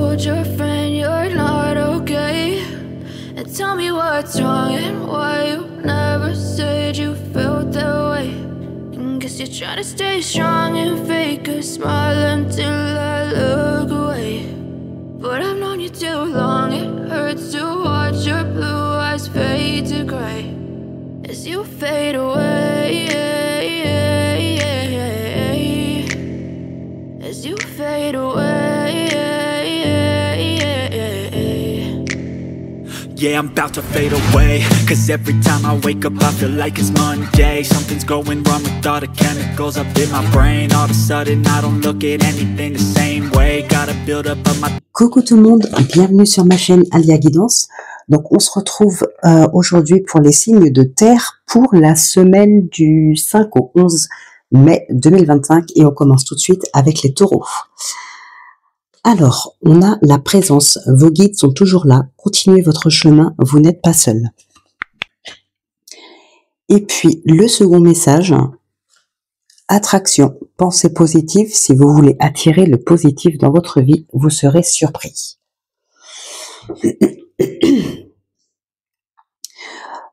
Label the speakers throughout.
Speaker 1: told your friend you're not okay, and tell me what's wrong and why you never said you felt that way. And guess you're trying to stay strong and fake a smile until I look away. But I've known you too long, it hurts to watch your blue eyes fade to gray as you fade away, as you fade away.
Speaker 2: Yeah, I'm about to fade away, cause every time I wake up I feel like it's Monday. Something's going wrong with all the chemicals up in my brain. All of a sudden I don't look at anything the same way. Gotta build up of my...
Speaker 3: Coucou tout le monde, bienvenue sur ma chaîne Alia Guidance. Donc on se retrouve aujourd'hui pour les signes de terre pour la semaine du 5 au 11 mai 2025 et on commence tout de suite avec les taureaux. Alors, on a la présence, vos guides sont toujours là, continuez votre chemin, vous n'êtes pas seul. Et puis, le second message, attraction, pensée positive, si vous voulez attirer le positif dans votre vie, vous serez surpris.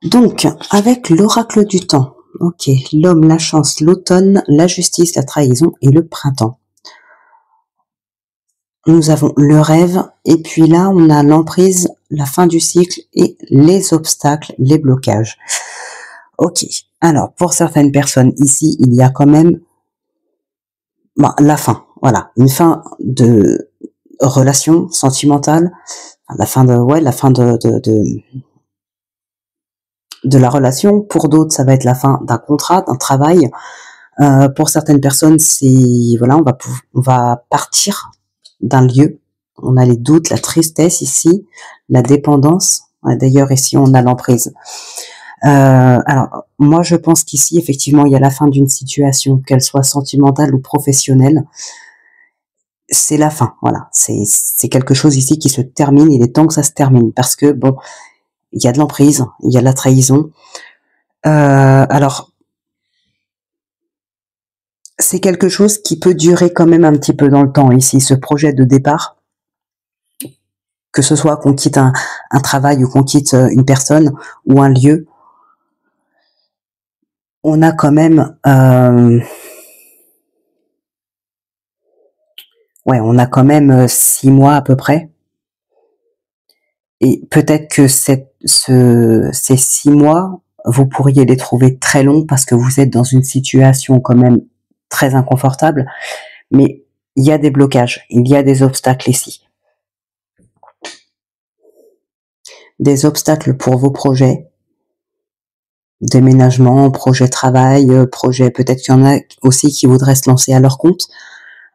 Speaker 3: Donc, avec l'oracle du temps, ok, l'homme, la chance, l'automne, la justice, la trahison et le printemps. Nous avons le rêve, et puis là, on a l'emprise, la fin du cycle et les obstacles, les blocages. Ok, alors, pour certaines personnes ici, il y a quand même la fin, voilà, une fin de relation sentimentale, la fin de la relation. Pour d'autres, ça va être la fin d'un contrat, d'un travail. Pour certaines personnes, c'est, voilà, on va partir d'un lieu. On a les doutes, la tristesse ici, la dépendance. D'ailleurs, ici, on a l'emprise. Alors, moi, je pense qu'ici, effectivement, il y a la fin d'une situation, qu'elle soit sentimentale ou professionnelle. C'est la fin, voilà. C'est quelque chose ici qui se termine. Il est temps que ça se termine parce que, bon, il y a de l'emprise, il y a de la trahison. Alors, c'est quelque chose qui peut durer quand même un petit peu dans le temps ici, ce projet de départ. Que ce soit qu'on quitte un travail ou qu'on quitte une personne ou un lieu. On a quand même... on a quand même 6 mois à peu près. Et peut-être que ces 6 mois, vous pourriez les trouver très longs parce que vous êtes dans une situation quand même très inconfortable, mais il y a des blocages, il y a des obstacles ici. Des obstacles pour vos projets, déménagement, projet travail, projet, peut-être qu'il y en a aussi qui voudraient se lancer à leur compte.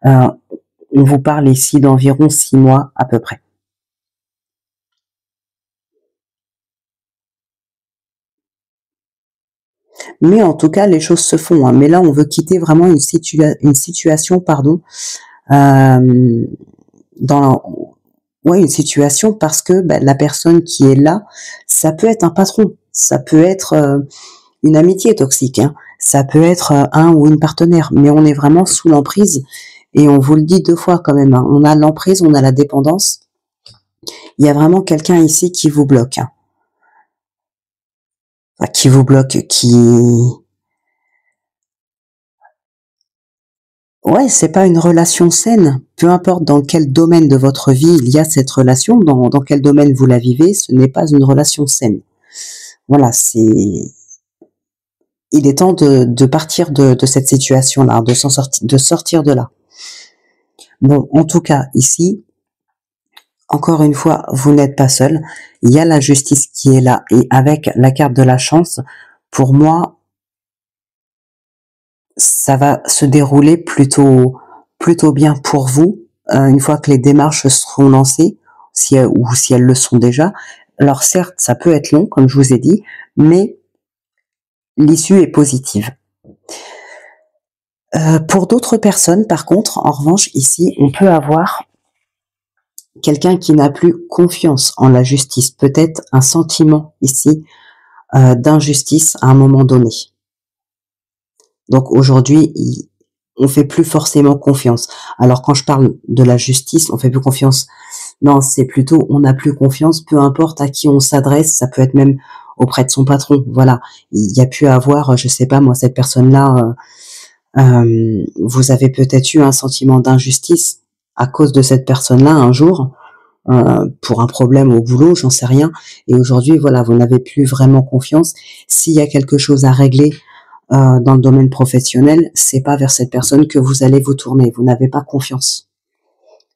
Speaker 3: On vous parle ici d'environ 6 mois à peu près. Mais en tout cas, les choses se font. Hein. Mais là, on veut quitter vraiment une situation, une situation parce que la personne qui est là, ça peut être un patron, ça peut être une amitié toxique, hein. Ça peut être un ou une partenaire, mais on est vraiment sous l'emprise et on vous le dit 2 fois quand même. Hein. On a l'emprise, on a la dépendance. Il y a vraiment quelqu'un ici qui vous bloque. Hein. Qui vous bloque, c'est pas une relation saine. Peu importe dans quel domaine de votre vie il y a cette relation, dans quel domaine vous la vivez, ce n'est pas une relation saine. Voilà, il est temps de partir de cette situation-là, de sortir de là. Bon, en tout cas, ici, encore une fois, vous n'êtes pas seul. Il y a la justice qui est là. Et avec la carte de la chance, pour moi, ça va se dérouler plutôt bien pour vous. Une fois que les démarches seront lancées, si elles le sont déjà. Alors certes, ça peut être long, comme je vous ai dit, mais l'issue est positive. Pour d'autres personnes, par contre, en revanche, ici, on peut avoir quelqu'un qui n'a plus confiance en la justice, peut-être un sentiment ici d'injustice à un moment donné. Donc aujourd'hui, on fait plus forcément confiance. Alors quand je parle de la justice, on fait plus confiance Non, c'est plutôt on n'a plus confiance, peu importe à qui on s'adresse, ça peut être même auprès de son patron. Voilà, il y a pu avoir, je sais pas moi, cette personne-là, vous avez peut-être eu un sentiment d'injustice à cause de cette personne-là un jour, pour un problème au boulot, j'en sais rien. Et aujourd'hui, voilà, vous n'avez plus vraiment confiance. S'il y a quelque chose à régler dans le domaine professionnel, c'est pas vers cette personne que vous allez vous tourner. Vous n'avez pas confiance.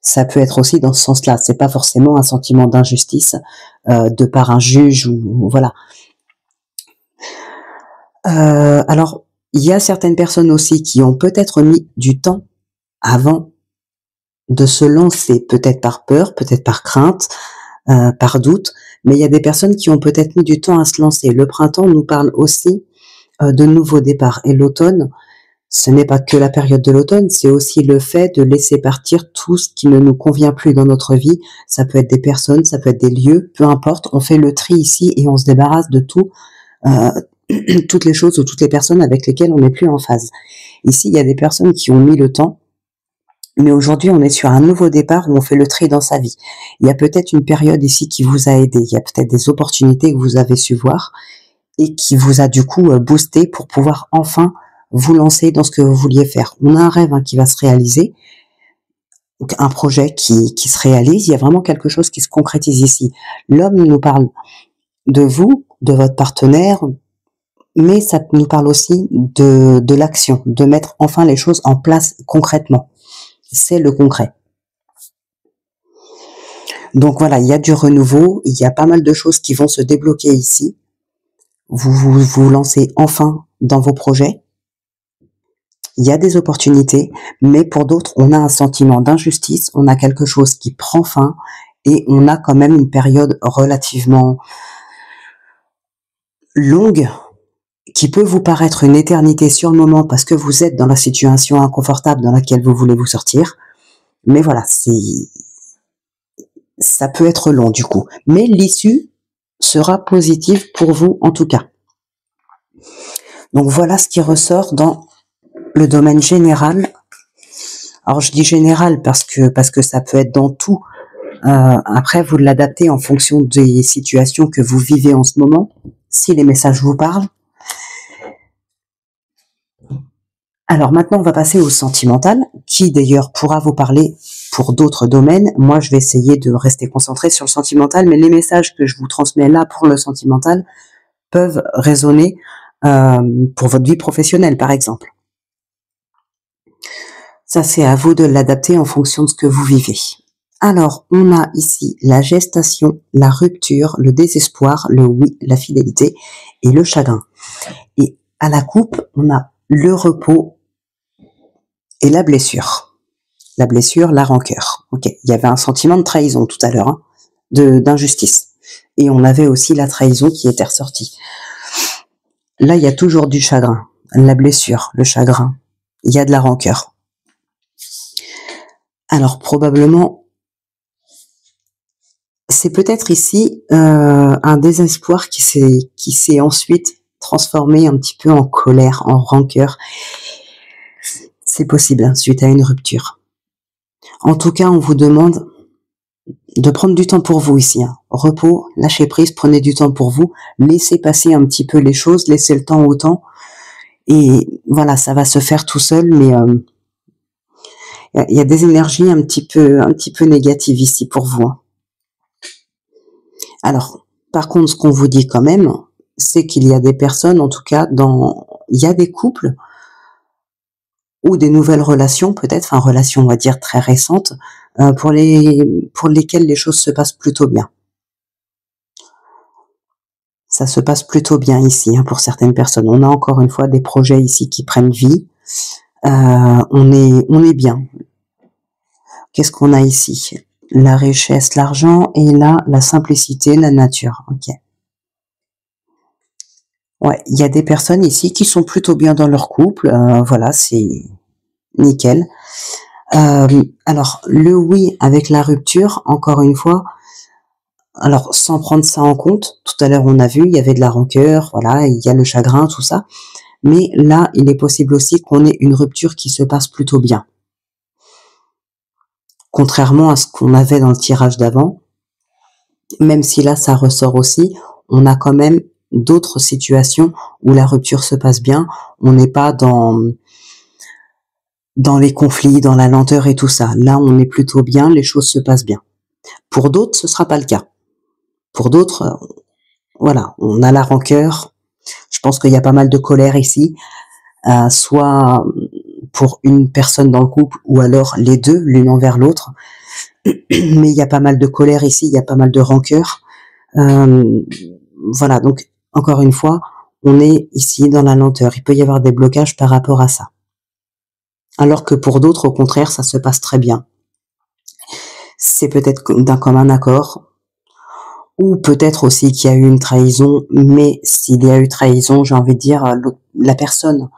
Speaker 3: Ça peut être aussi dans ce sens-là. C'est pas forcément un sentiment d'injustice de par un juge ou voilà. Alors, il y a certaines personnes aussi qui ont peut-être mis du temps avant de se lancer, peut-être par peur, peut-être par crainte, par doute, mais il y a des personnes qui ont peut-être mis du temps à se lancer. Le printemps nous parle aussi de nouveaux départs, et l'automne, ce n'est pas que la période de l'automne, c'est aussi le fait de laisser partir tout ce qui ne nous convient plus dans notre vie. Ça peut être des personnes, ça peut être des lieux, peu importe, on fait le tri ici et on se débarrasse de tout, toutes les choses ou toutes les personnes avec lesquelles on n'est plus en phase. Ici, il y a des personnes qui ont mis le temps, mais aujourd'hui, on est sur un nouveau départ où on fait le tri dans sa vie. Il y a peut-être une période ici qui vous a aidé, il y a peut-être des opportunités que vous avez su voir et qui vous a du coup boosté pour pouvoir enfin vous lancer dans ce que vous vouliez faire. On a un rêve qui va se réaliser, un projet qui se réalise, il y a vraiment quelque chose qui se concrétise ici. L'homme nous parle de vous, de votre partenaire, mais ça nous parle aussi de l'action, de mettre enfin les choses en place concrètement. C'est le concret. Donc voilà, il y a du renouveau, il y a pas mal de choses qui vont se débloquer ici. Vous lancez enfin dans vos projets. Il y a des opportunités, mais pour d'autres, on a un sentiment d'injustice, on a quelque chose qui prend fin et on a quand même une période relativement longue qui peut vous paraître une éternité sur le moment parce que vous êtes dans la situation inconfortable dans laquelle vous voulez vous sortir. Mais voilà, ça peut être long du coup. Mais l'issue sera positive pour vous en tout cas. Donc voilà ce qui ressort dans le domaine général. Alors je dis général parce que ça peut être dans tout. Après, vous l'adaptez en fonction des situations que vous vivez en ce moment, si les messages vous parlent. Alors maintenant, on va passer au sentimental, qui d'ailleurs pourra vous parler pour d'autres domaines. Moi, je vais essayer de rester concentrée sur le sentimental, mais les messages que je vous transmets là pour le sentimental peuvent résonner pour votre vie professionnelle, par exemple. Ça, c'est à vous de l'adapter en fonction de ce que vous vivez. Alors, on a ici la gestation, la rupture, le désespoir, le oui, la fidélité et le chagrin. Et à la coupe, on a le repos et la blessure. La blessure, la rancœur. Ok, il y avait un sentiment de trahison tout à l'heure, d'injustice. Et on avait aussi la trahison qui était ressortie. Là, il y a toujours du chagrin, la blessure, le chagrin. Il y a de la rancœur. Alors probablement, c'est peut-être ici un désespoir qui s'est ensuite transformé un petit peu en colère, en rancœur. C'est possible, suite à une rupture. En tout cas, on vous demande de prendre du temps pour vous ici. Repos, lâchez prise, prenez du temps pour vous, laissez passer un petit peu les choses, laissez le temps au temps. Et voilà, ça va se faire tout seul, mais il y a des énergies un petit peu négatives ici pour vous. Alors, par contre, ce qu'on vous dit quand même, c'est qu'il y a des personnes, en tout cas, il y a des couples ou des nouvelles relations, peut-être, enfin, relations, on va dire, très récentes, pour lesquelles les choses se passent plutôt bien. Ça se passe plutôt bien ici, pour certaines personnes. On a encore une fois des projets ici qui prennent vie. On est bien. Qu'est-ce qu'on a ici? La richesse, l'argent, et là, la simplicité, la nature. Ok. Ouais, il y a des personnes ici qui sont plutôt bien dans leur couple. Voilà, c'est nickel. Alors, le oui avec la rupture, encore une fois, alors sans prendre ça en compte, tout à l'heure on a vu, il y avait de la rancœur, voilà, il y a le chagrin, tout ça. Mais là, il est possible aussi qu'on ait une rupture qui se passe plutôt bien. contrairement à ce qu'on avait dans le tirage d'avant, même si là ça ressort aussi, on a quand même d'autres situations où la rupture se passe bien, on n'est pas dans les conflits, dans la lenteur et tout ça. Là, on est plutôt bien, les choses se passent bien. Pour d'autres, ce sera pas le cas. Pour d'autres, voilà, on a la rancœur. Je pense qu'il y a pas mal de colère ici, soit pour une personne dans le couple ou alors les deux, l'une envers l'autre. Mais il y a pas mal de colère ici, il y a pas mal de rancœur. Voilà, donc encore une fois, on est ici dans la lenteur. Il peut y avoir des blocages par rapport à ça. Alors que pour d'autres, au contraire, ça se passe très bien. C'est peut-être d'un commun accord, ou peut-être aussi qu'il y a eu une trahison, mais s'il y a eu trahison, j'ai envie de dire, la personne,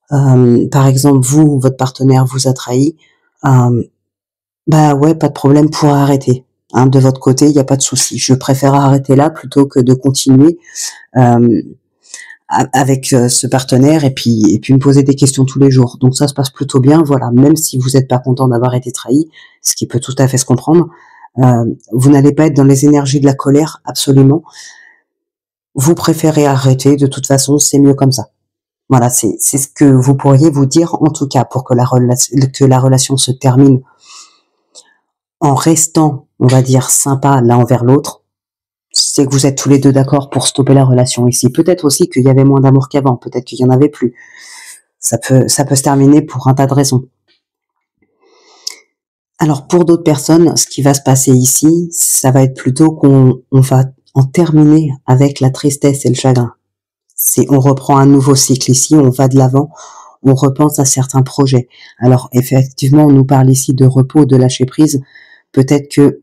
Speaker 3: par exemple, vous, votre partenaire vous a trahi, bah ouais, pas de problème pour arrêter. Hein, de votre côté, il n'y a pas de souci. Je préfère arrêter là plutôt que de continuer avec ce partenaire et puis me poser des questions tous les jours. Donc ça se passe plutôt bien, voilà. Même si vous n'êtes pas content d'avoir été trahi, ce qui peut tout à fait se comprendre, vous n'allez pas être dans les énergies de la colère, absolument. Vous préférez arrêter, de toute façon, c'est mieux comme ça. Voilà, c'est ce que vous pourriez vous dire, en tout cas, pour que la relation se termine en restant, on va dire, sympa l'un envers l'autre. C'est que vous êtes tous les deux d'accord pour stopper la relation ici. Peut-être aussi qu'il y avait moins d'amour qu'avant, peut-être qu'il y en avait plus. Ça peut se terminer pour un tas de raisons. Alors pour d'autres personnes, ce qui va se passer ici, ça va être plutôt qu'on va en terminer avec la tristesse et le chagrin. On reprend un nouveau cycle ici, on va de l'avant, on repense à certains projets. Alors effectivement, on nous parle ici de repos, de lâcher prise. Peut-être que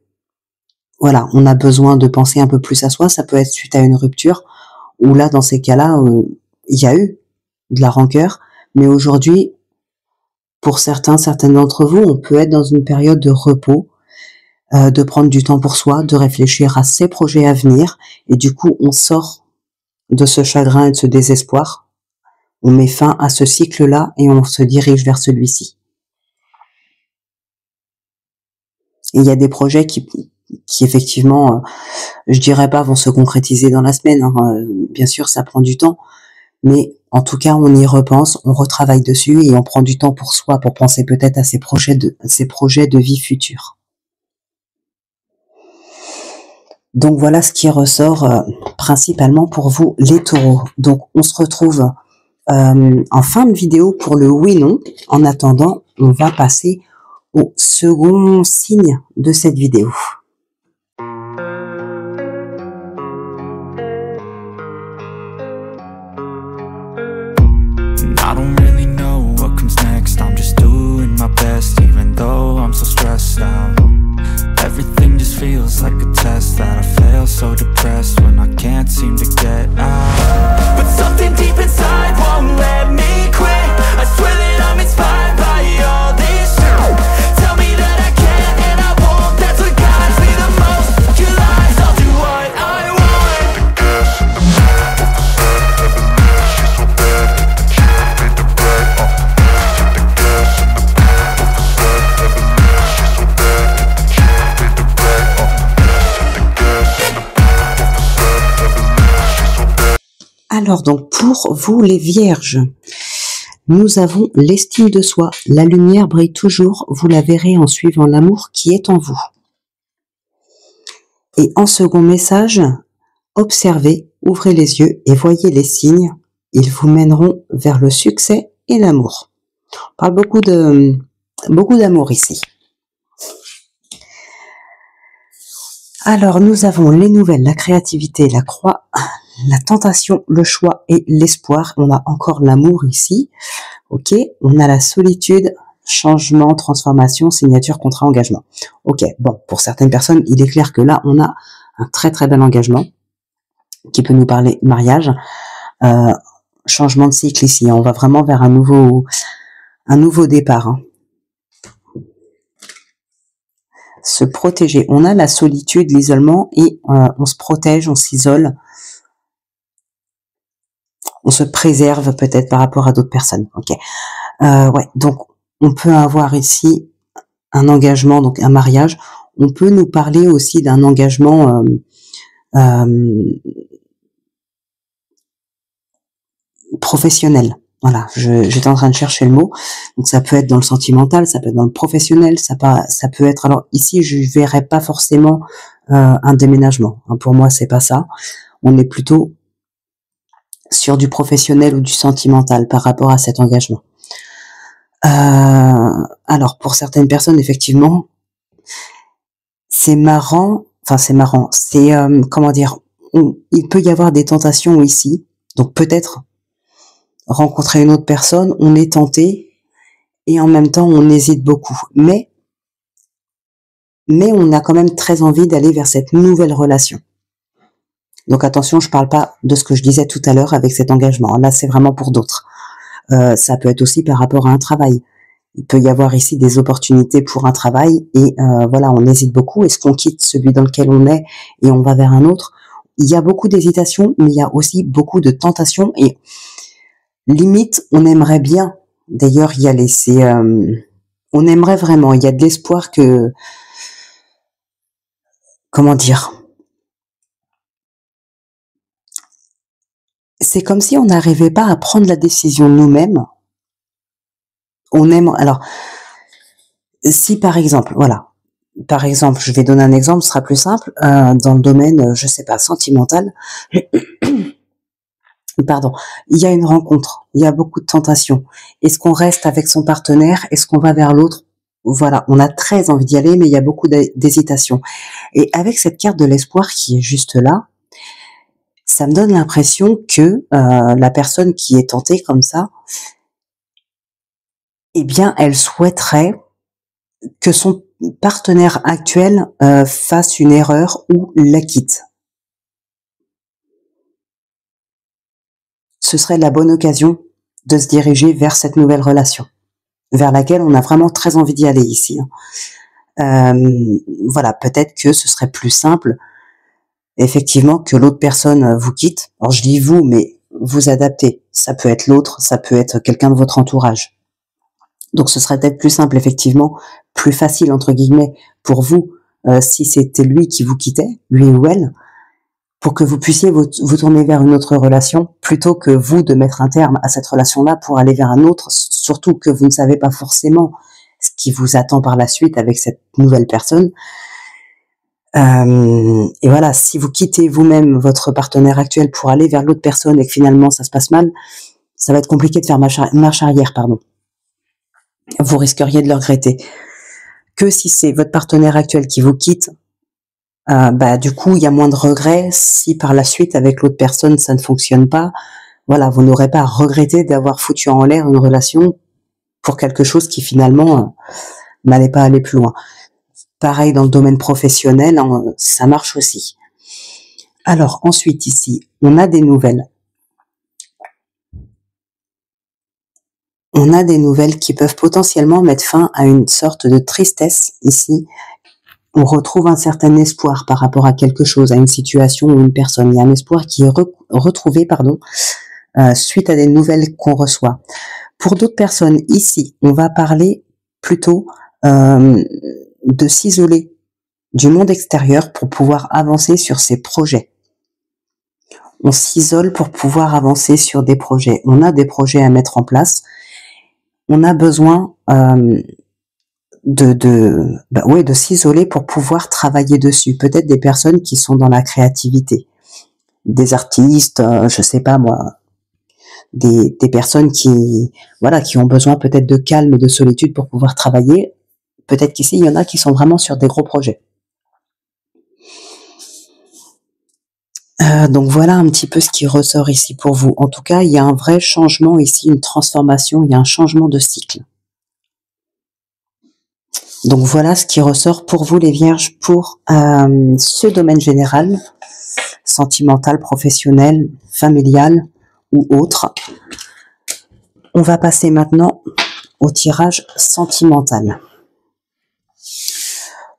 Speaker 3: voilà, on a besoin de penser un peu plus à soi. Ça peut être suite à une rupture, où là, dans ces cas-là, il y a eu de la rancœur. Mais aujourd'hui, pour certaines d'entre vous, on peut être dans une période de repos, de prendre du temps pour soi, de réfléchir à ses projets à venir. Et du coup, on sort de ce chagrin et de ce désespoir. On met fin à ce cycle-là et on se dirige vers celui-ci. Et il y a des projets qui effectivement, je dirais pas vont se concrétiser dans la semaine. Hein. Bien sûr, ça prend du temps, mais en tout cas, on y repense, on retravaille dessus et on prend du temps pour soi, pour penser peut-être à ses projets de vie futurs. Donc voilà ce qui ressort principalement pour vous, les taureaux. Donc on se retrouve en fin de vidéo pour le oui-non. En attendant, on va passer au second signe de cette vidéo.
Speaker 2: I don't really know what comes next. I'm just doing my best, even though I'm so stressed out. Everything just feels like a test that I fail, so depressed when I can't seem to get out. But something deep inside won't let me quit. I swear that I'm inspired by all this shit. Tell me that I can and I won't. That's what guides me the most. Your lies, I'll do what I want. The gas in the middle of the sun, never knew she's so bad.
Speaker 3: Alors donc pour vous les vierges, nous avons l'estime de soi. La lumière brille toujours, vous la verrez en suivant l'amour qui est en vous. Et en second message, observez, ouvrez les yeux et voyez les signes. Ils vous mèneront vers le succès et l'amour. On parle beaucoup d'amour ici. Alors nous avons les nouvelles, la créativité, la croix, la tentation, le choix et l'espoir. On a encore l'amour ici. Ok, on a la solitude, changement, transformation, signature, contrat, engagement. Ok, bon, pour certaines personnes, il est clair que là, on a un très très bel engagement qui peut nous parler mariage, changement de cycle ici. On va vraiment vers un nouveau départ. Hein. Se protéger. On a la solitude, l'isolement et on se protège, on s'isole. On se préserve peut-être par rapport à d'autres personnes. Ok. Ouais. Donc on peut avoir ici un engagement, donc un mariage. On peut nous parler aussi d'un engagement professionnel. Voilà, j'étais en train de chercher le mot. Donc ça peut être dans le sentimental, ça peut être dans le professionnel, ça peut être. Alors ici, je verrais pas forcément un déménagement. Hein, pour moi, c'est pas ça. On est plutôt sur du professionnel ou du sentimental par rapport à cet engagement. Alors pour certaines personnes, effectivement, c'est marrant. Enfin, c'est marrant. C'est comment dire. Il peut y avoir des tentations ici. Donc peut-être rencontrer une autre personne, on est tenté et en même temps on hésite beaucoup. Mais on a quand même très envie d'aller vers cette nouvelle relation. Donc attention, je parle pas de ce que je disais tout à l'heure avec cet engagement. Là, c'est vraiment pour d'autres. Ça peut être aussi par rapport à un travail. Il peut y avoir ici des opportunités pour un travail et voilà, on hésite beaucoup. Est-ce qu'on quitte celui dans lequel on est et on va vers un autre? Il y a beaucoup d'hésitation, mais il y a aussi beaucoup de tentation et limite, on aimerait bien d'ailleurs y aller. On aimerait vraiment. Il y a de l'espoir que, comment dire, c'est comme si on n'arrivait pas à prendre la décision nous-mêmes. On aime. Alors, si par exemple, voilà, par exemple, je vais donner un exemple, ce sera plus simple dans le domaine, je sais pas, sentimental. Pardon, il y a une rencontre, il y a beaucoup de tentations. Est-ce qu'on reste avec son partenaire? Est-ce qu'on va vers l'autre? Voilà, on a très envie d'y aller, mais il y a beaucoup d'hésitation. Et avec cette carte de l'espoir qui est juste là, ça me donne l'impression que la personne qui est tentée comme ça, eh bien, elle souhaiterait que son partenaire actuel fasse une erreur ou la quitte. Ce serait la bonne occasion de se diriger vers cette nouvelle relation, vers laquelle on a vraiment très envie d'y aller ici. Voilà, peut-être que ce serait plus simple, effectivement, que l'autre personne vous quitte. Alors je dis vous, mais vous adaptez. Ça peut être l'autre, ça peut être quelqu'un de votre entourage. Donc ce serait peut-être plus simple, effectivement, plus facile, entre guillemets, pour vous, si c'était lui qui vous quittait, lui ou elle, pour que vous puissiez vous tourner vers une autre relation, plutôt que vous de mettre un terme à cette relation-là pour aller vers un autre, surtout que vous ne savez pas forcément ce qui vous attend par la suite avec cette nouvelle personne. Et voilà, si vous quittez vous-même votre partenaire actuel pour aller vers l'autre personne et que finalement ça se passe mal, ça va être compliqué de faire marche arrière, pardon. Vous risqueriez de le regretter. Que si c'est votre partenaire actuel qui vous quitte, du coup, il y a moins de regrets. Si par la suite, avec l'autre personne, ça ne fonctionne pas, voilà, vous n'aurez pas à regretter d'avoir foutu en l'air une relation pour quelque chose qui finalement n'allait pas aller plus loin. Pareil dans le domaine professionnel, ça marche aussi. Alors ensuite ici, on a des nouvelles. On a des nouvelles qui peuvent potentiellement mettre fin à une sorte de tristesse ici. On retrouve un certain espoir par rapport à quelque chose, à une situation ou une personne. Il y a un espoir qui est retrouvé, suite à des nouvelles qu'on reçoit. Pour d'autres personnes, ici, on va parler plutôt de s'isoler du monde extérieur pour pouvoir avancer sur ses projets. On s'isole pour pouvoir avancer sur des projets. On a des projets à mettre en place. On a besoin de s'isoler pour pouvoir travailler dessus. Peut-être des personnes qui sont dans la créativité, des artistes, je sais pas moi, des personnes qui ont besoin peut-être de calme et de solitude pour pouvoir travailler. Peut-être qu'ici il y en a qui sont vraiment sur des gros projets. Donc voilà un petit peu ce qui ressort ici pour vous. En tout cas, il y a un vrai changement ici, une transformation, il y a un changement de cycle. Donc voilà ce qui ressort pour vous les Vierges pour ce domaine général, sentimental, professionnel, familial ou autre. On va passer maintenant au tirage sentimental.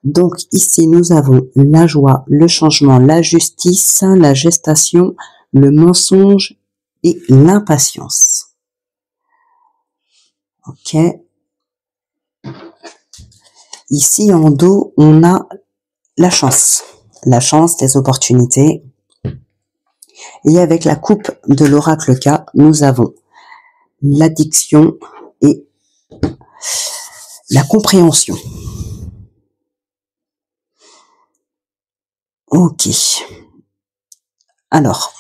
Speaker 3: Donc ici nous avons la joie, le changement, la justice, la gestation, le mensonge et l'impatience. Ok. Ici, en dos, on a la chance, des opportunités. Et avec la coupe de l'oracle K, nous avons l'addiction et la compréhension. Ok. Alors,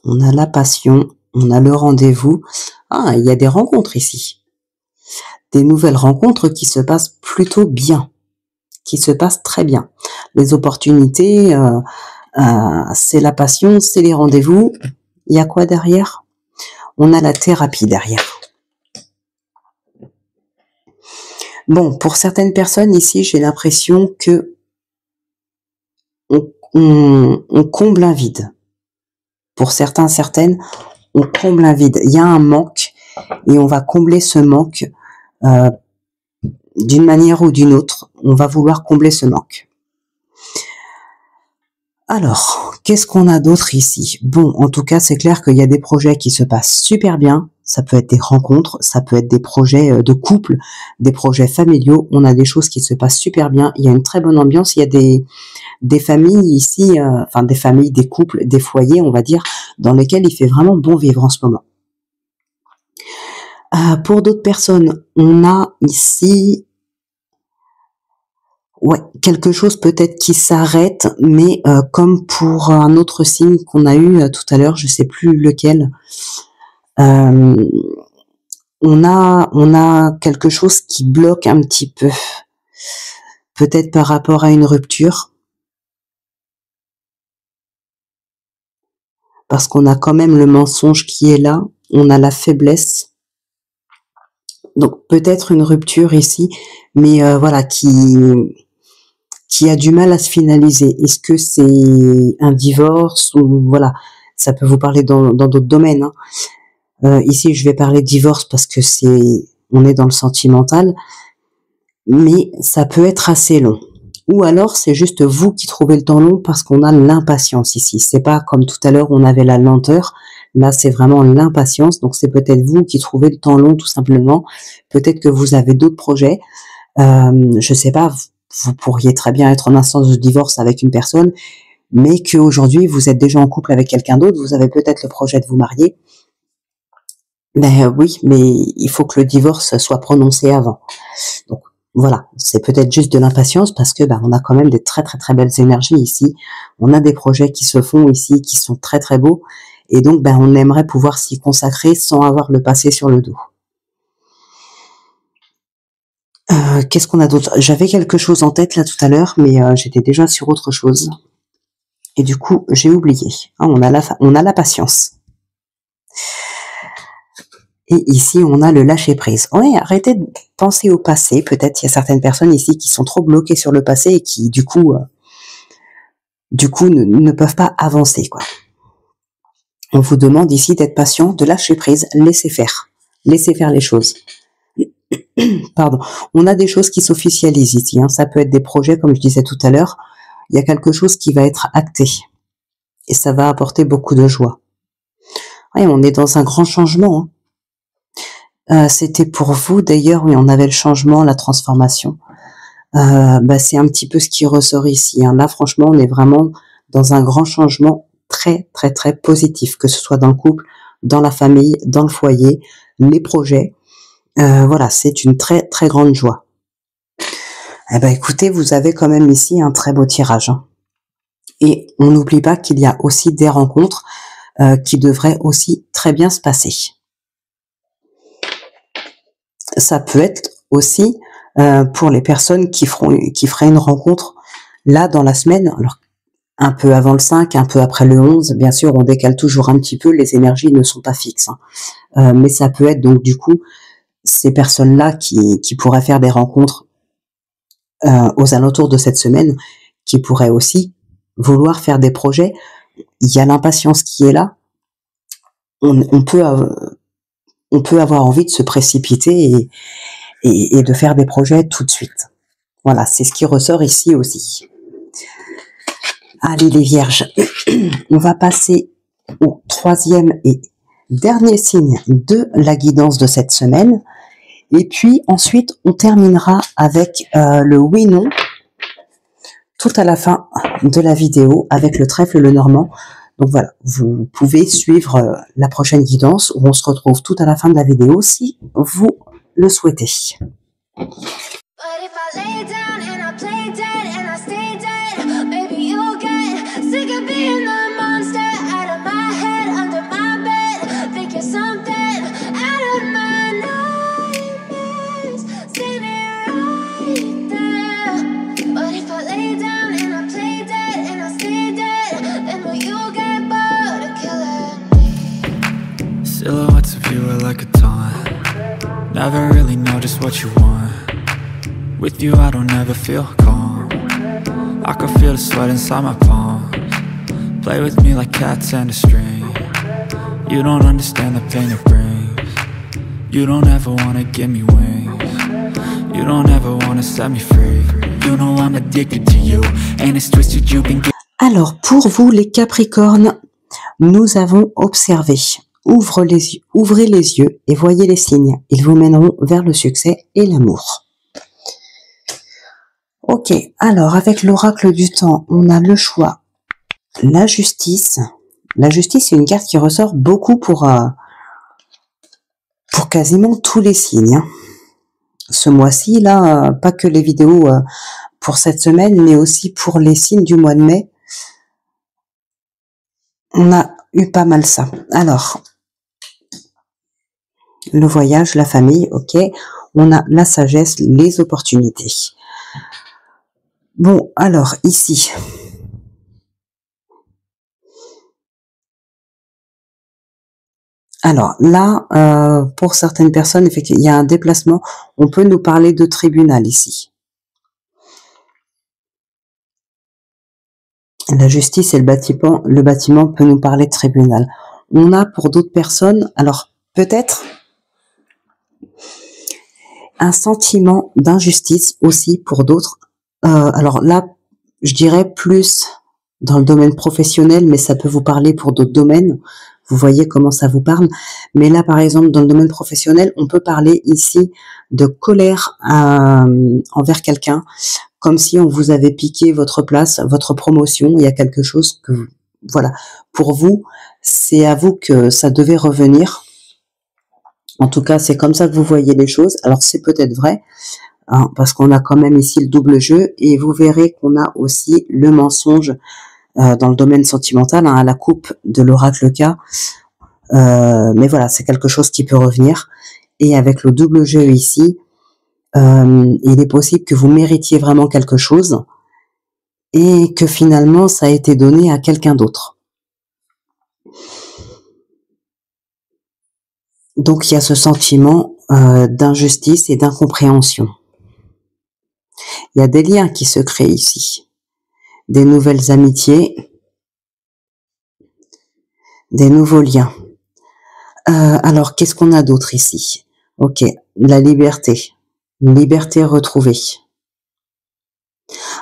Speaker 3: on a la passion, on a le rendez-vous. Ah, il y a des rencontres ici. Des nouvelles rencontres qui se passent plutôt bien, qui se passent très bien. Les opportunités, c'est la passion, c'est les rendez-vous. Il y a quoi derrière? On a la thérapie derrière. Bon, pour certaines personnes ici, j'ai l'impression que on comble un vide. Pour certaines, on comble un vide. Il y a un manque et on va combler ce manque d'une manière ou d'une autre. On va vouloir combler ce manque. Alors, qu'est-ce qu'on a d'autre ici? Bon, en tout cas, c'est clair qu'il y a des projets qui se passent super bien. Ça peut être des rencontres, ça peut être des projets de couple, des projets familiaux. On a des choses qui se passent super bien. Il y a une très bonne ambiance. Il y a des familles ici, des familles, des couples, des foyers, on va dire, dans lesquels il fait vraiment bon vivre en ce moment. Pour d'autres personnes, on a ici quelque chose peut-être qui s'arrête, mais comme pour un autre signe qu'on a eu tout à l'heure, je sais plus lequel, on a quelque chose qui bloque un petit peu, peut-être par rapport à une rupture, parce qu'on a quand même le mensonge qui est là, on a la faiblesse, donc peut-être une rupture ici, mais voilà, qui a du mal à se finaliser. Est-ce que c'est un divorce ou voilà, ça peut vous parler dans d'autres domaines, hein. Ici, je vais parler de divorce parce que on est dans le sentimental, mais ça peut être assez long. Ou alors, c'est juste vous qui trouvez le temps long parce qu'on a l'impatience ici. C'est pas comme tout à l'heure, on avait la lenteur. Là, c'est vraiment l'impatience. Donc, c'est peut-être vous qui trouvez le temps long, tout simplement. Peut-être que vous avez d'autres projets. Je sais pas, vous pourriez très bien être en instance de divorce avec une personne, mais qu'aujourd'hui, vous êtes déjà en couple avec quelqu'un d'autre. Vous avez peut-être le projet de vous marier. Ben oui, mais il faut que le divorce soit prononcé avant. Donc voilà, c'est peut-être juste de l'impatience parce que on a quand même des très très très belles énergies ici. On a des projets qui se font ici qui sont très très beaux et donc on aimerait pouvoir s'y consacrer sans avoir le passé sur le dos. Qu'est-ce qu'on a d'autre? J'avais quelque chose en tête là tout à l'heure, mais j'étais déjà sur autre chose et du coup j'ai oublié. On a la patience. Et ici, on a le lâcher-prise. Ouais, arrêtez de penser au passé. Peut-être il y a certaines personnes ici qui sont trop bloquées sur le passé et qui, du coup, ne peuvent pas avancer, quoi. On vous demande ici d'être patient, de lâcher prise, laisser faire les choses. Pardon. On a des choses qui s'officialisent ici, hein. Ça peut être des projets, comme je disais tout à l'heure. Il y a quelque chose qui va être acté. Et ça va apporter beaucoup de joie. Ouais, on est dans un grand changement, hein. C'était pour vous d'ailleurs, oui, on avait le changement, la transformation. C'est un petit peu ce qui ressort ici, hein. Là, franchement, on est vraiment dans un grand changement très, très, très positif, que ce soit dans le couple, dans la famille, dans le foyer, les projets. Voilà, c'est une très, très grande joie. Écoutez, vous avez quand même ici un très beau tirage, hein. Et on n'oublie pas qu'il y a aussi des rencontres qui devraient aussi très bien se passer. Ça peut être aussi pour les personnes qui feraient une rencontre là dans la semaine, alors un peu avant le 5, un peu après le 11, bien sûr on décale toujours un petit peu, les énergies ne sont pas fixes, hein. Mais ça peut être donc du coup ces personnes-là qui pourraient faire des rencontres aux alentours de cette semaine, qui pourraient aussi vouloir faire des projets. Il y a l'impatience qui est là, on peut avoir envie de se précipiter et de faire des projets tout de suite. Voilà, c'est ce qui ressort ici aussi. Allez les vierges, on va passer au troisième et dernier signe de la guidance de cette semaine. Et puis ensuite, on terminera avec le oui-non, tout à la fin de la vidéo, avec le trèfle le normand. Donc voilà, vous pouvez suivre la prochaine guidance où on se retrouve tout à la fin de la vidéo si vous le souhaitez.
Speaker 1: But if I lay down and I play dead and I stay dead, maybe you'll get sick of being the monster out of my head, under my bed. Think you're something out of my nightmares, standing right there. But if I lay down and I play dead and I stay dead, then will you get bored of killing me?
Speaker 2: Silhouettes of you are like a taunt. Never really know just what you want. With you I don't ever feel calm. I can feel the sweat inside my palms. Play with me like cats and a string. You don't understand the pain it brings. You don't ever wanna give me wings. You don't ever wanna set me free. You know I'm addicted to you, and it's twisted you've been.
Speaker 3: Alors pour vous les Capricornes, nous avons observé. Ouvrez les yeux et voyez les signes. Ils vous mèneront vers le succès et l'amour. Ok, alors avec l'oracle du temps, on a le choix. La justice. La justice, c'est une carte qui ressort beaucoup pour quasiment tous les signes. Hein. Ce mois-ci, là, pas que les vidéos pour cette semaine, mais aussi pour les signes du mois de mai. On a eu pas mal ça. Alors, le voyage, la famille, ok. On a la sagesse, les opportunités. Bon, alors, ici. Alors, là, pour certaines personnes, effectivement, il y a un déplacement. On peut nous parler de tribunal ici. La justice et le bâtiment peut nous parler de tribunal. On a pour d'autres personnes, alors, peut-être un sentiment d'injustice aussi pour d'autres. Alors là, je dirais plus dans le domaine professionnel, mais ça peut vous parler pour d'autres domaines. Vous voyez comment ça vous parle. Mais là, par exemple, dans le domaine professionnel, on peut parler ici de colère envers quelqu'un, comme si on vous avait piqué votre place, votre promotion. Il y a quelque chose que, voilà, pour vous, c'est à vous que ça devait revenir. En tout cas, c'est comme ça que vous voyez les choses. Alors, c'est peut-être vrai, hein, parce qu'on a quand même ici le double jeu, et vous verrez qu'on a aussi le mensonge dans le domaine sentimental, hein, à la coupe de l'oracle K. Mais voilà, c'est quelque chose qui peut revenir. Et avec le double jeu ici, il est possible que vous méritiez vraiment quelque chose et que finalement, ça a été donné à quelqu'un d'autre. Donc, il y a ce sentiment d'injustice et d'incompréhension. Il y a des liens qui se créent ici. Des nouvelles amitiés, des nouveaux liens. Alors, qu'est-ce qu'on a d'autre ici? Ok, la liberté. Une liberté retrouvée.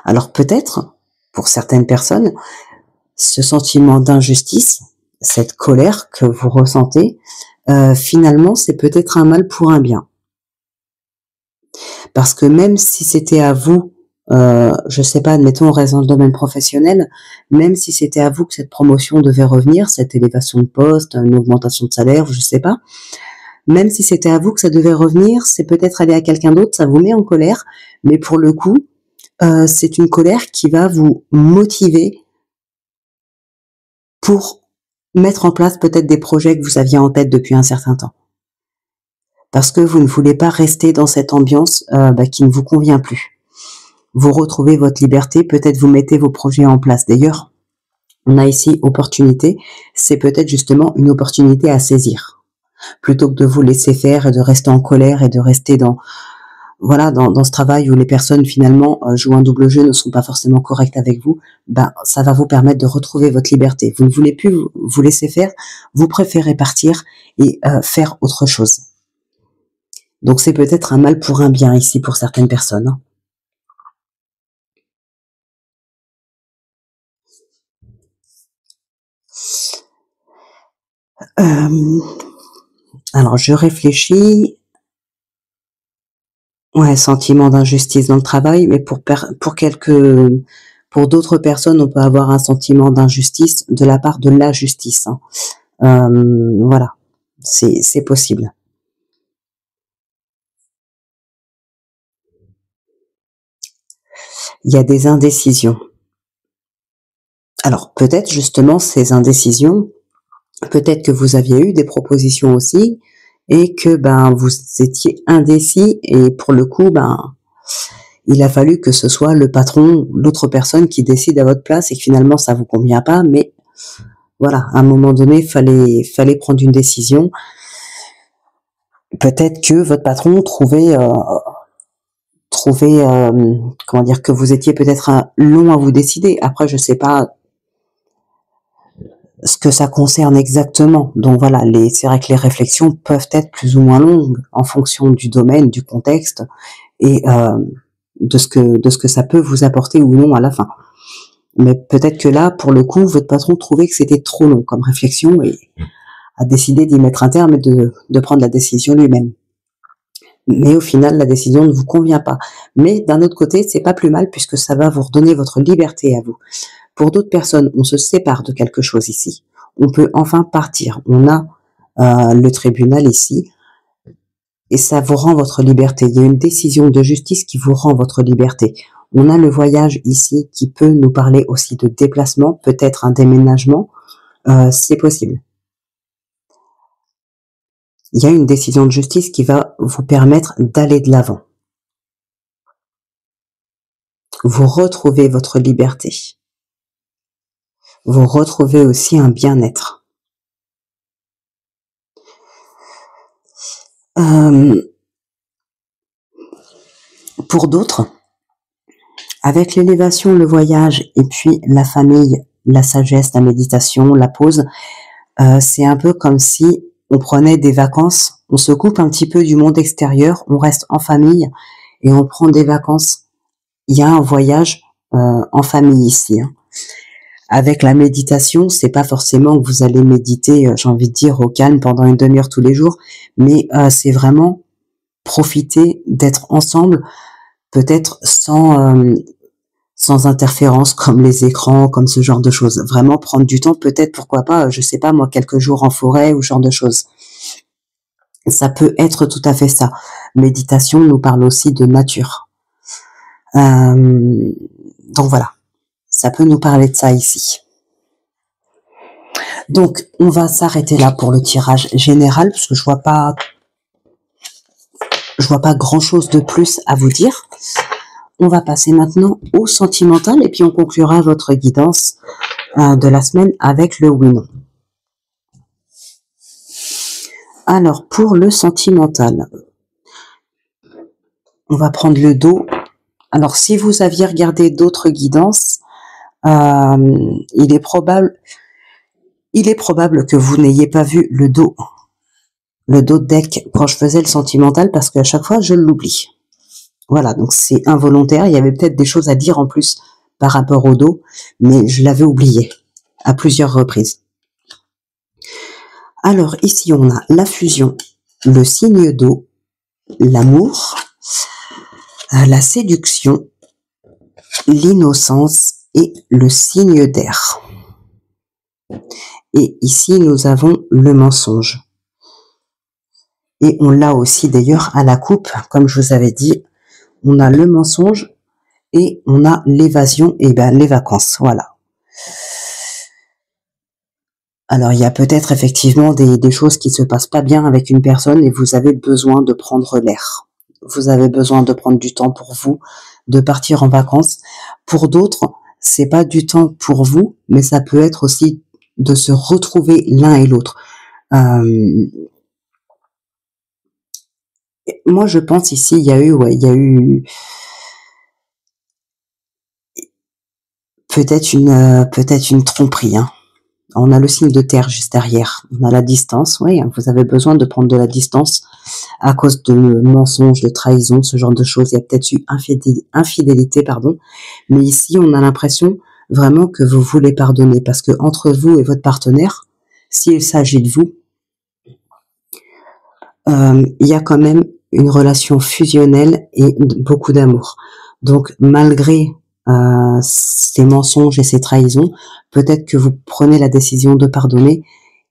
Speaker 3: Alors, peut-être, pour certaines personnes, ce sentiment d'injustice, cette colère que vous ressentez, finalement, c'est peut-être un mal pour un bien. Parce que même si c'était à vous, je sais pas, admettons, on reste dans le domaine professionnel, même si c'était à vous que cette promotion devait revenir, cette élévation de poste, une augmentation de salaire, je sais pas, même si c'était à vous que ça devait revenir, c'est peut-être aller à quelqu'un d'autre, ça vous met en colère, mais pour le coup, c'est une colère qui va vous motiver pour mettre en place peut-être des projets que vous aviez en tête depuis un certain temps. Parce que vous ne voulez pas rester dans cette ambiance qui ne vous convient plus. Vous retrouvez votre liberté, peut-être vous mettez vos projets en place. D'ailleurs, on a ici opportunité, c'est peut-être justement une opportunité à saisir. Plutôt que de vous laisser faire et de rester en colère et de rester dans ce travail où les personnes finalement jouent un double jeu, ne sont pas forcément correctes avec vous, ça va vous permettre de retrouver votre liberté. Vous ne voulez plus vous laisser faire, vous préférez partir et faire autre chose. Donc c'est peut-être un mal pour un bien ici pour certaines personnes. Alors je réfléchis. Ouais, sentiment d'injustice dans le travail, mais pour d'autres personnes, on peut avoir un sentiment d'injustice de la part de la justice, hein. Voilà, c'est possible. Il y a des indécisions. Alors peut-être justement ces indécisions, peut-être que vous aviez eu des propositions aussi et que vous étiez indécis et pour le coup il a fallu que ce soit le patron, l'autre personne qui décide à votre place et que finalement ça vous convient pas, mais voilà, à un moment donné, fallait prendre une décision. Peut-être que votre patron trouvait comment dire, que vous étiez peut-être long à vous décider. Après, je sais pas ce que ça concerne exactement. Donc voilà, c'est vrai que les réflexions peuvent être plus ou moins longues en fonction du domaine, du contexte et de ce que ça peut vous apporter ou non à la fin. Mais peut-être que là, pour le coup, votre patron trouvait que c'était trop long comme réflexion et a décidé d'y mettre un terme et de prendre la décision lui-même. Mais au final, la décision ne vous convient pas. Mais d'un autre côté, c'est pas plus mal puisque ça va vous redonner votre liberté à vous. Pour d'autres personnes, on se sépare de quelque chose ici. On peut enfin partir. On a le tribunal ici et ça vous rend votre liberté. Il y a une décision de justice qui vous rend votre liberté. On a le voyage ici qui peut nous parler aussi de déplacement, peut-être un déménagement, c'est possible. Il y a une décision de justice qui va vous permettre d'aller de l'avant. Vous retrouvez votre liberté. Vous retrouvez aussi un bien-être. Pour d'autres, avec l'élévation, le voyage et puis la famille, la sagesse, la méditation, la pause, c'est un peu comme si on prenait des vacances, on se coupe un petit peu du monde extérieur, on reste en famille et on prend des vacances. Il y a un voyage en famille ici, hein. Avec la méditation, c'est pas forcément que vous allez méditer, j'ai envie de dire, au calme pendant une demi-heure tous les jours, mais c'est vraiment profiter d'être ensemble, peut-être sans interférence comme les écrans, comme ce genre de choses. Vraiment prendre du temps, peut-être, pourquoi pas, je sais pas moi, quelques jours en forêt ou ce genre de choses. Ça peut être tout à fait ça. Méditation nous parle aussi de nature. Donc voilà, ça peut nous parler de ça ici. Donc on va s'arrêter là pour le tirage général parce que je vois pas grand chose de plus à vous dire. On va passer maintenant au sentimental et puis on conclura votre guidance de la semaine avec le oui non. Alors pour le sentimental, on va prendre le dos. Alors si vous aviez regardé d'autres guidances, il est probable que vous n'ayez pas vu le dos de deck quand je faisais le sentimental parce qu'à chaque fois je l'oublie. Voilà, donc c'est involontaire, il y avait peut-être des choses à dire en plus par rapport au dos, mais je l'avais oublié à plusieurs reprises. Alors ici on a la fusion, le signe d'eau, l'amour, la séduction, l'innocence et le signe d'air. Et ici nous avons le mensonge. Et on l'a aussi d'ailleurs à la coupe, comme je vous avais dit, on a le mensonge et on a l'évasion et les vacances, voilà. Alors il y a peut-être effectivement des choses qui se passent pas bien avec une personne et vous avez besoin de prendre l'air. Vous avez besoin de prendre du temps pour vous, de partir en vacances. Pour d'autres, c'est pas du temps pour vous, mais ça peut être aussi de se retrouver l'un et l'autre. Moi, je pense ici, il y a eu peut-être une tromperie, hein. On a le signe de terre juste derrière. On a la distance, oui, vous avez besoin de prendre de la distance à cause de mensonges, de trahison, ce genre de choses. Il y a peut-être eu infidélité, pardon. Mais ici, on a l'impression vraiment que vous voulez pardonner parce que entre vous et votre partenaire, s'il s'agit de vous, il y a quand même une relation fusionnelle et beaucoup d'amour. Donc, malgré ces mensonges et ces trahisons, peut-être que vous prenez la décision de pardonner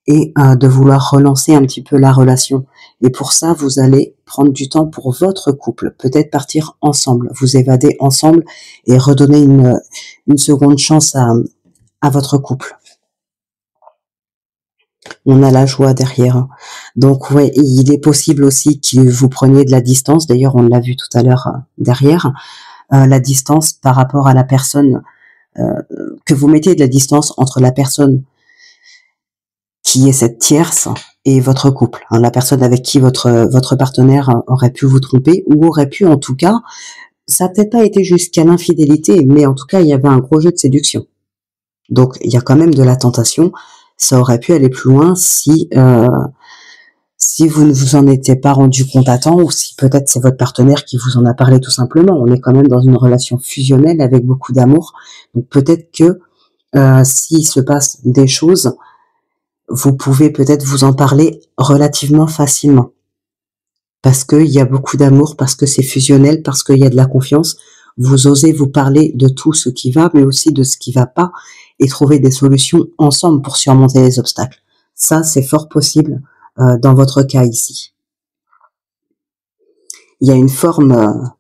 Speaker 3: et de vouloir relancer un petit peu la relation. Et pour ça, vous allez prendre du temps pour votre couple, peut-être partir ensemble, vous évader ensemble et redonner une seconde chance à votre couple. On a la joie derrière. Donc ouais, il est possible aussi que vous preniez de la distance. D'ailleurs, on l'a vu tout à l'heure derrière. La distance par rapport à la personne, que vous mettiez de la distance entre la personne qui est cette tierce et votre couple, hein, la personne avec qui votre partenaire aurait pu vous tromper ou aurait pu, en tout cas, ça n'a peut-être pas été jusqu'à l'infidélité, mais en tout cas, il y avait un gros jeu de séduction. Donc, il y a quand même de la tentation. Ça aurait pu aller plus loin si vous ne vous en étiez pas rendu compte à temps, ou si peut-être c'est votre partenaire qui vous en a parlé tout simplement. On est quand même dans une relation fusionnelle avec beaucoup d'amour. Donc, peut-être que s'il se passe des choses, vous pouvez peut-être vous en parler relativement facilement. Parce qu'il y a beaucoup d'amour, parce que c'est fusionnel, parce qu'il y a de la confiance. Vous osez vous parler de tout ce qui va, mais aussi de ce qui va pas, et trouver des solutions ensemble pour surmonter les obstacles. Ça, c'est fort possible dans votre cas ici. Il y a une forme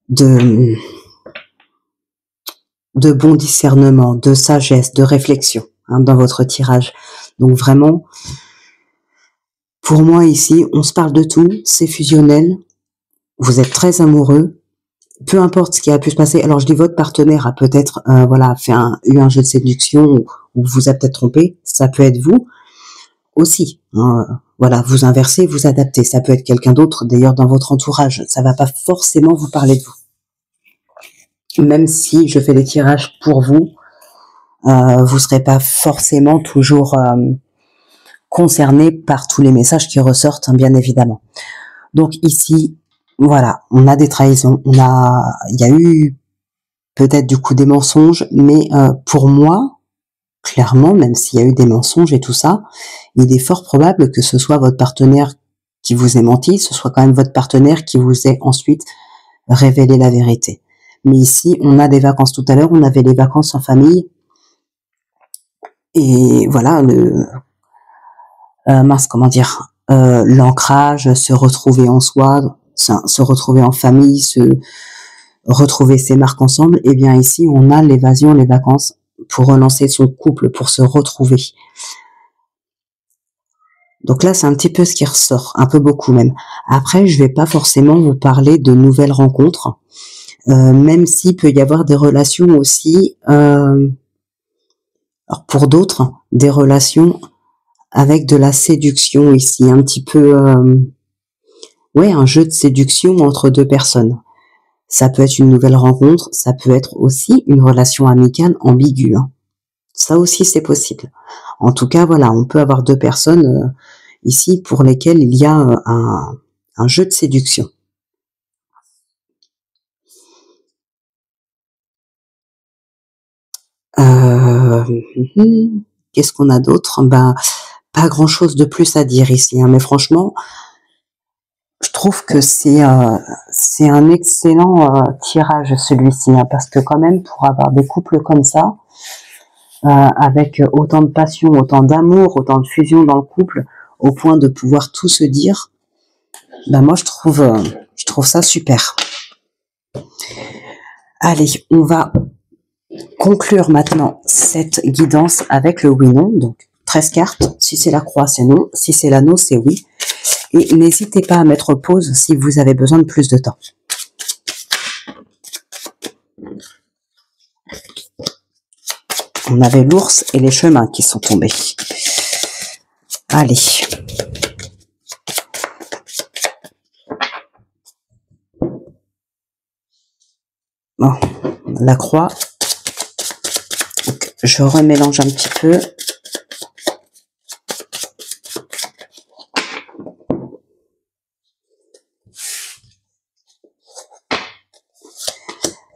Speaker 3: de bon discernement, de sagesse, de réflexion dans votre tirage. Donc vraiment, pour moi ici, on se parle de tout, c'est fusionnel, vous êtes très amoureux, peu importe ce qui a pu se passer. Alors je dis votre partenaire a peut-être eu un jeu de séduction ou vous a peut-être trompé, ça peut être vous aussi. Voilà, vous inversez, vous adaptez, ça peut être quelqu'un d'autre d'ailleurs dans votre entourage, ça va pas forcément vous parler de vous. Même si je fais des tirages pour vous, vous serez pas forcément toujours concerné par tous les messages qui ressortent, bien évidemment. Donc ici, voilà, on a des trahisons, il y a eu peut-être du coup des mensonges, mais pour moi, clairement, même s'il y a eu des mensonges et tout ça, il est fort probable que ce soit votre partenaire qui vous ait menti, ce soit quand même votre partenaire qui vous ait ensuite révélé la vérité. Mais ici, on a des vacances. Tout à l'heure, on avait les vacances en famille. Et voilà, l'ancrage, se retrouver en soi, se retrouver en famille, se retrouver ses marques ensemble. Et bien ici, on a l'évasion, les vacances pour relancer son couple, pour se retrouver. Donc là, c'est un petit peu ce qui ressort, un peu beaucoup même. Après, je vais pas forcément vous parler de nouvelles rencontres, même s'il peut y avoir des relations aussi, alors pour d'autres, des relations avec de la séduction ici, un petit peu, un jeu de séduction entre deux personnes. Ça peut être une nouvelle rencontre, ça peut être aussi une relation amicale ambiguë. Ça aussi, c'est possible. En tout cas, voilà, on peut avoir deux personnes ici pour lesquelles il y a un jeu de séduction. Qu'est-ce qu'on a d'autre? Pas grand-chose de plus à dire ici, mais franchement, je trouve que c'est un excellent tirage celui-ci, parce que quand même, pour avoir des couples comme ça, avec autant de passion, autant d'amour, autant de fusion dans le couple, au point de pouvoir tout se dire, moi je trouve ça super. Allez, on va conclure maintenant cette guidance avec le oui-non. Donc 13 cartes, si c'est la croix c'est non, si c'est l'anneau c'est oui. Et n'hésitez pas à mettre pause si vous avez besoin de plus de temps. On avait l'ours et les chemins qui sont tombés. Allez. Bon, la croix. Donc, je remélange un petit peu.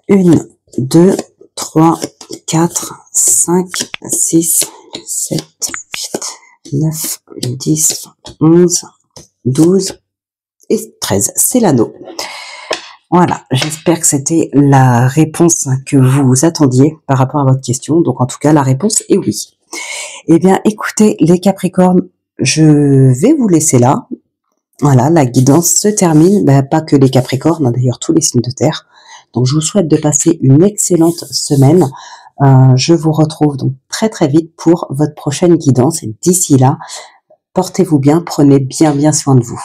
Speaker 3: Une, 2, 3, 4, 5, 6, 7, 8, 9, 10, 11, 12 et 13, c'est l'anneau. Voilà, j'espère que c'était la réponse que vous attendiez par rapport à votre question. Donc en tout cas, la réponse est oui. Eh bien, écoutez, les Capricornes, je vais vous laisser là. Voilà, la guidance se termine. Pas que les Capricornes, hein, d'ailleurs tous les signes de terre. Donc je vous souhaite de passer une excellente semaine. Je vous retrouve donc très très vite pour votre prochaine guidance. Et d'ici là, portez-vous bien, prenez bien soin de vous.